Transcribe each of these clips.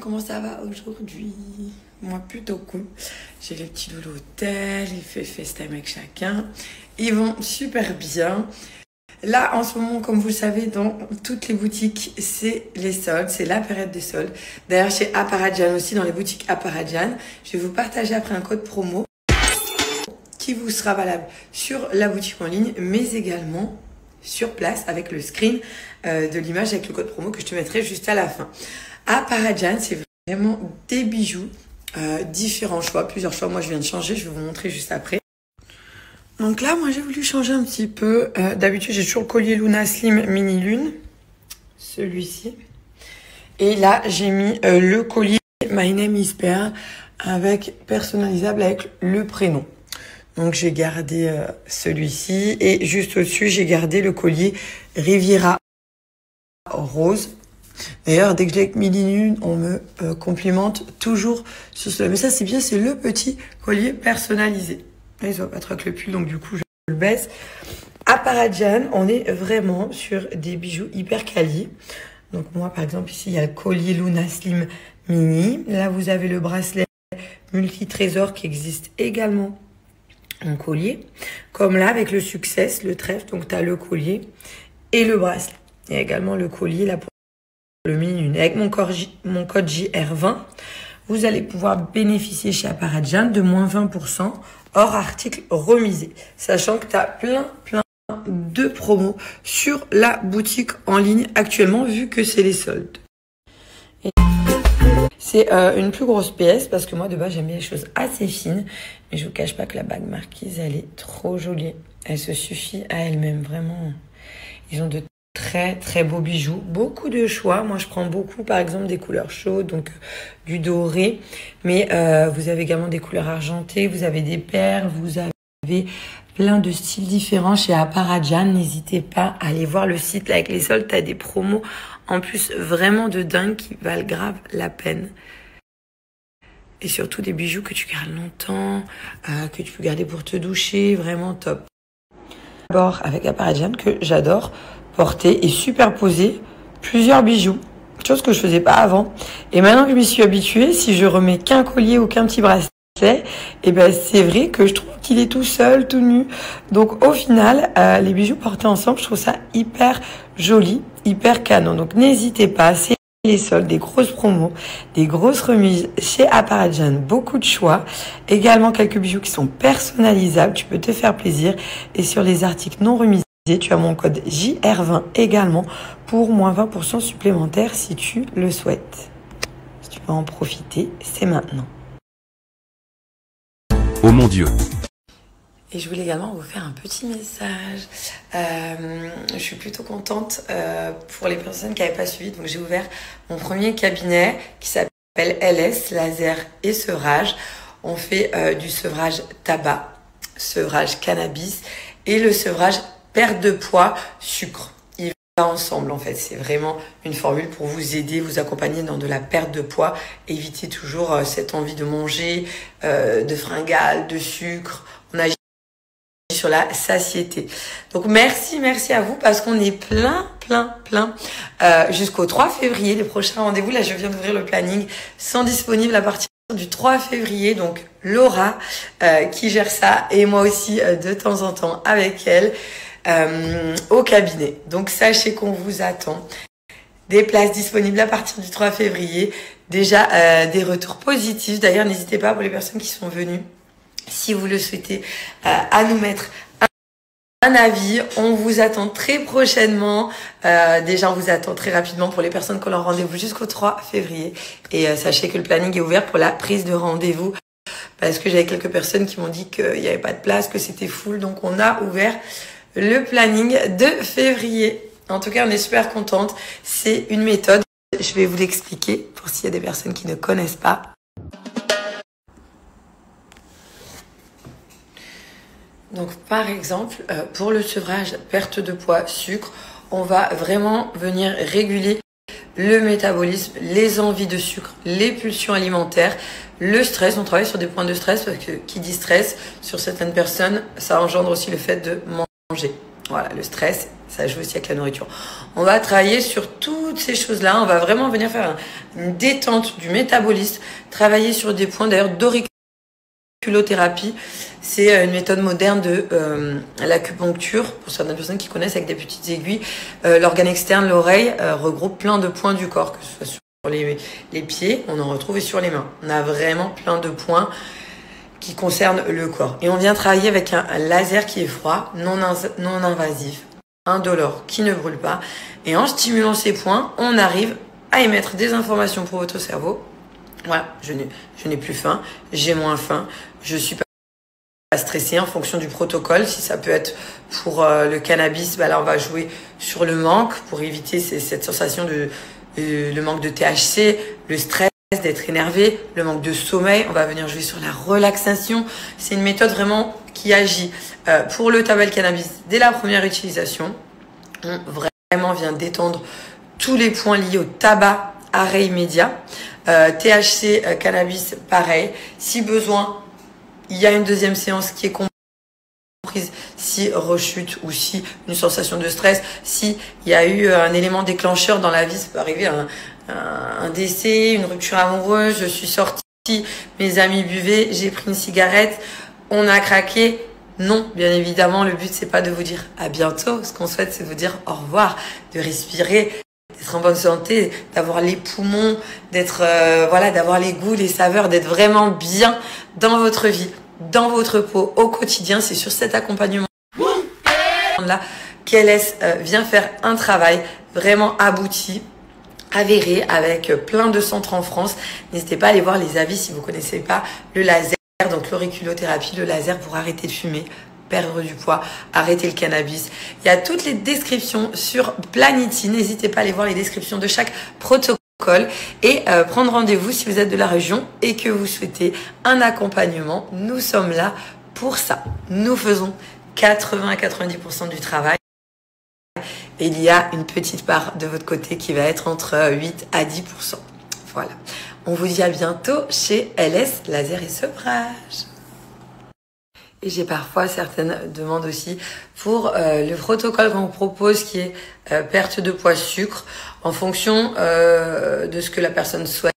Comment ça va aujourd'hui? Moi, plutôt cool. J'ai les petits loulous au hôtel, il fait FaceTime avec chacun. Ils vont super bien. Là, en ce moment, comme vous le savez, dans toutes les boutiques, c'est les soldes, c'est la période des soldes. D'ailleurs, chez Aparadjan aussi, dans les boutiques Aparadjan, je vais vous partager après un code promo qui vous sera valable sur la boutique en ligne, mais également sur place avec le screen de l'image avec le code promo que je te mettrai juste à la fin. Aparadjan, c'est vraiment des bijoux, différents choix, plusieurs choix. Moi, je viens de changer, je vais vous montrer juste après. Donc là, moi, j'ai voulu changer un petit peu. D'habitude, j'ai toujours le collier Luna Slim Mini Lune, celui-ci. Et là, j'ai mis le collier My Name is Pearl avec personnalisable avec le prénom. Donc, j'ai gardé celui-ci. Et juste au-dessus, j'ai gardé le collier Riviera Rose. D'ailleurs, dès que je l'ai avec Mini Lune, on me complimente toujours sur cela. Mais ça, c'est bien, c'est le petit collier personnalisé. Là, il se voit pas trop avec le pull, donc du coup, je le baisse. Aparadjan, on est vraiment sur des bijoux hyper quali. Donc moi, par exemple, ici, il y a le collier Luna Slim Mini. Là, vous avez le bracelet multi-trésor qui existe également en collier. Comme là, avec le Success, le trèfle. Donc, tu as le collier et le bracelet. Il y a également le collier là pour le mini lune. Avec mon code JR20, vous allez pouvoir bénéficier chez Aparadjan de moins 20% hors article remisé. Sachant que tu as plein de promos sur la boutique en ligne actuellement vu que c'est les soldes. C'est une plus grosse pièce parce que moi de base j'aime bien les choses assez fines. Mais je vous cache pas que la bague marquise elle est trop jolie. Elle se suffit à elle-même vraiment. Ils ont de très beaux bijoux, beaucoup de choix. Moi je prends beaucoup par exemple des couleurs chaudes, donc du doré, mais vous avez également des couleurs argentées, vous avez des perles, vous avez plein de styles différents chez Aparadjan. N'hésitez pas à aller voir le site là avec les soldes, t'as des promos en plus vraiment de dingue qui valent grave la peine. Et surtout des bijoux que tu gardes longtemps, que tu peux garder pour te doucher, vraiment top. D'abord avec Aparadjan que j'adore porter et superposer plusieurs bijoux, chose que je faisais pas avant. Et maintenant que je m'y suis habituée, si je remets qu'un collier ou qu'un petit bracelet, et ben c'est vrai que je trouve qu'il est tout seul, tout nu. Donc au final, les bijoux portés ensemble, je trouve ça hyper joli, hyper canon. Donc n'hésitez pas, c'est les soldes, des grosses promos, des grosses remises chez Aparadjan, beaucoup de choix. Également quelques bijoux qui sont personnalisables, tu peux te faire plaisir. Et sur les articles non remisés, tu as mon code JR20 également pour moins 20% supplémentaire si tu le souhaites. Si tu veux en profiter, c'est maintenant. Oh mon Dieu! Et je voulais également vous faire un petit message. Je suis plutôt contente pour les personnes qui n'avaient pas suivi. Donc j'ai ouvert mon premier cabinet qui s'appelle LS, laser et sevrage. On fait du sevrage tabac, sevrage cannabis et le sevrage perte de poids, sucre. Ils vont ensemble en fait. C'est vraiment une formule pour vous aider, vous accompagner dans de la perte de poids. Éviter toujours cette envie de manger, de fringales, de sucre. On agit sur la satiété. Donc merci à vous parce qu'on est plein jusqu'au 3 février. Les prochains rendez-vous, là je viens d'ouvrir le planning, sont disponibles à partir du 3 février. Donc Laura qui gère ça et moi aussi de temps en temps avec elle. Au cabinet. Donc sachez qu'on vous attend. Des places disponibles à partir du 3 février. Déjà des retours positifs. D'ailleurs, n'hésitez pas pour les personnes qui sont venues, si vous le souhaitez, à nous mettre un avis. On vous attend très prochainement. Déjà, on vous attend très rapidement pour les personnes qui ont leur rendez-vous jusqu'au 3 février. Et sachez que le planning est ouvert pour la prise de rendez-vous. Parce que j'avais quelques personnes qui m'ont dit qu'il n'y avait pas de place, que c'était full. Donc, on a ouvert le planning de février. En tout cas, on est super contente. C'est une méthode. Je vais vous l'expliquer pour s'il y a des personnes qui ne connaissent pas. Donc, par exemple, pour le sevrage, perte de poids, sucre, on va vraiment venir réguler le métabolisme, les envies de sucre, les pulsions alimentaires, le stress. On travaille sur des points de stress parce que qui dit stress, sur certaines personnes, ça engendre aussi le fait de manger. Voilà, le stress, ça joue aussi avec la nourriture. On va travailler sur toutes ces choses-là. On va vraiment venir faire une détente du métabolisme, travailler sur des points d'ailleurs d'auriculothérapie. C'est une méthode moderne de l'acupuncture, pour certaines personnes qui connaissent, avec des petites aiguilles. L'organe externe, l'oreille, regroupe plein de points du corps, que ce soit sur les pieds, on en retrouve, et sur les mains. On a vraiment plein de points qui concernent le corps. Et on vient travailler avec un laser qui est froid, non invasif, indolore, qui ne brûle pas. Et en stimulant ces points, on arrive à émettre des informations pour votre cerveau. Voilà, je n'ai plus faim, j'ai moins faim, je suis pas stressé en fonction du protocole. Si ça peut être pour le cannabis, bah là on va jouer sur le manque pour éviter cette sensation le manque de THC, le stress, d'être énervé, le manque de sommeil. On va venir jouer sur la relaxation. C'est une méthode vraiment qui agit pour le tabac et le cannabis dès la première utilisation. On vraiment vient détendre tous les points liés au tabac, arrêt immédiat. THC, cannabis, pareil. Si besoin, il y a une deuxième séance qui est comprise si rechute ou si une sensation de stress, si il y a eu un élément déclencheur dans la vie, ça peut arriver un décès, une rupture amoureuse, je suis sortie, mes amis buvaient, j'ai pris une cigarette, on a craqué. Non, bien évidemment, le but c'est pas de vous dire à bientôt. Ce qu'on souhaite, c'est de vous dire au revoir, de respirer, d'être en bonne santé, d'avoir les poumons, d'être d'avoir les goûts, les saveurs, d'être vraiment bien dans votre vie, dans votre peau, au quotidien. C'est sur cet accompagnement là qu'LS vient faire un travail vraiment abouti, avéré, avec plein de centres en France. N'hésitez pas à aller voir les avis si vous connaissez pas le laser, donc l'auriculothérapie, le laser pour arrêter de fumer, perdre du poids, arrêter le cannabis. Il y a toutes les descriptions sur Planity. N'hésitez pas à aller voir les descriptions de chaque protocole et prendre rendez-vous si vous êtes de la région et que vous souhaitez un accompagnement. Nous sommes là pour ça. Nous faisons 80 à 90% du travail. Et il y a une petite part de votre côté qui va être entre 8 à 10%. Voilà. On vous dit à bientôt chez LS Laser et Sevrage. Et j'ai parfois certaines demandes aussi pour le protocole qu'on vous propose qui est perte de poids sucre en fonction de ce que la personne souhaite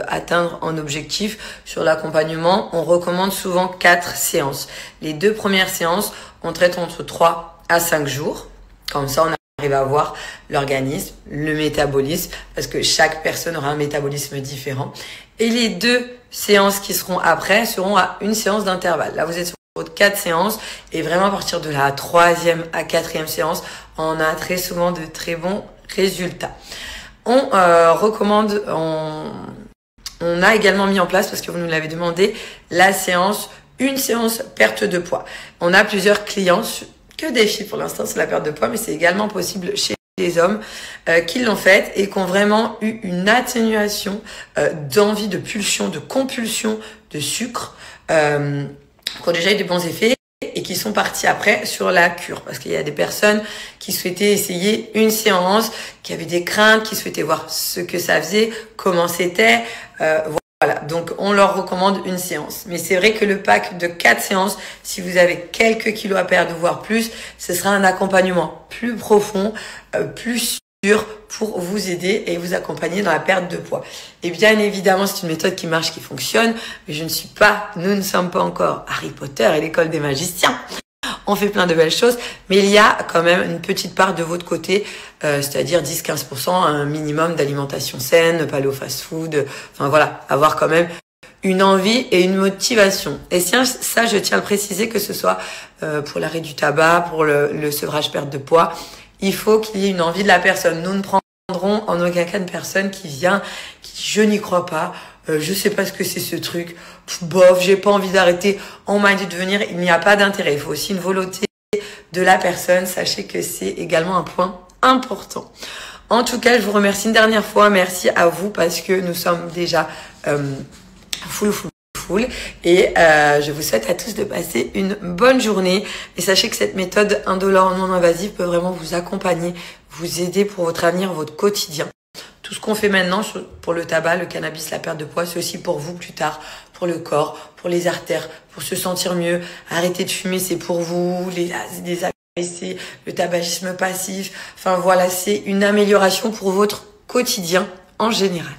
atteindre en objectif. Sur l'accompagnement, on recommande souvent 4 séances. Les 2 premières séances, on traite entre 3 à 5 jours. Comme ça, on arrive à voir l'organisme, le métabolisme, parce que chaque personne aura un métabolisme différent. Et les 2 séances qui seront après seront à une séance d'intervalle. Là, vous êtes sur votre 4 séances et vraiment à partir de la 3e à 4e séance, on a très souvent de très bons résultats. On recommande, on a également mis en place, parce que vous nous l'avez demandé, une séance perte de poids. On a plusieurs clients, que des filles pour l'instant, c'est la perte de poids, mais c'est également possible chez les hommes qui l'ont faite et qui ont vraiment eu une atténuation d'envie, de pulsion, de compulsion de sucre, qui ont déjà eu des bons effets et qui sont partis après sur la cure. Parce qu'il y a des personnes qui souhaitaient essayer une séance, qui avaient des craintes, qui souhaitaient voir ce que ça faisait, comment c'était. Voilà, donc on leur recommande une séance. Mais c'est vrai que le pack de 4 séances, si vous avez quelques kilos à perdre, voire plus, ce sera un accompagnement plus profond, plus sûr pour vous aider et vous accompagner dans la perte de poids. Et bien évidemment, c'est une méthode qui marche, qui fonctionne, mais nous ne sommes pas encore Harry Potter et l'école des magiciens. On fait plein de belles choses, mais il y a quand même une petite part de votre côté, c'est-à-dire 10-15%, un minimum d'alimentation saine, ne pas aller au fast-food, enfin voilà, avoir quand même une envie et une motivation. Et ça, je tiens à le préciser, que ce soit pour l'arrêt du tabac, pour le sevrage perte de poids, il faut qu'il y ait une envie de la personne. Nous ne prendrons en aucun cas une personne qui vient, qui dit « je n'y crois pas ». Je sais pas ce que c'est ce truc, bof, j'ai pas envie d'arrêter, on m'a dit de venir, il n'y a pas d'intérêt. Il faut aussi une volonté de la personne, sachez que c'est également un point important. En tout cas, je vous remercie une dernière fois, merci à vous parce que nous sommes déjà full et je vous souhaite à tous de passer une bonne journée et sachez que cette méthode indolore non invasive peut vraiment vous accompagner, vous aider pour votre avenir, votre quotidien. Tout ce qu'on fait maintenant pour le tabac, le cannabis, la perte de poids, c'est aussi pour vous plus tard, pour le corps, pour les artères, pour se sentir mieux. Arrêter de fumer, c'est pour vous, les c'est le tabagisme passif. Enfin voilà, c'est une amélioration pour votre quotidien en général.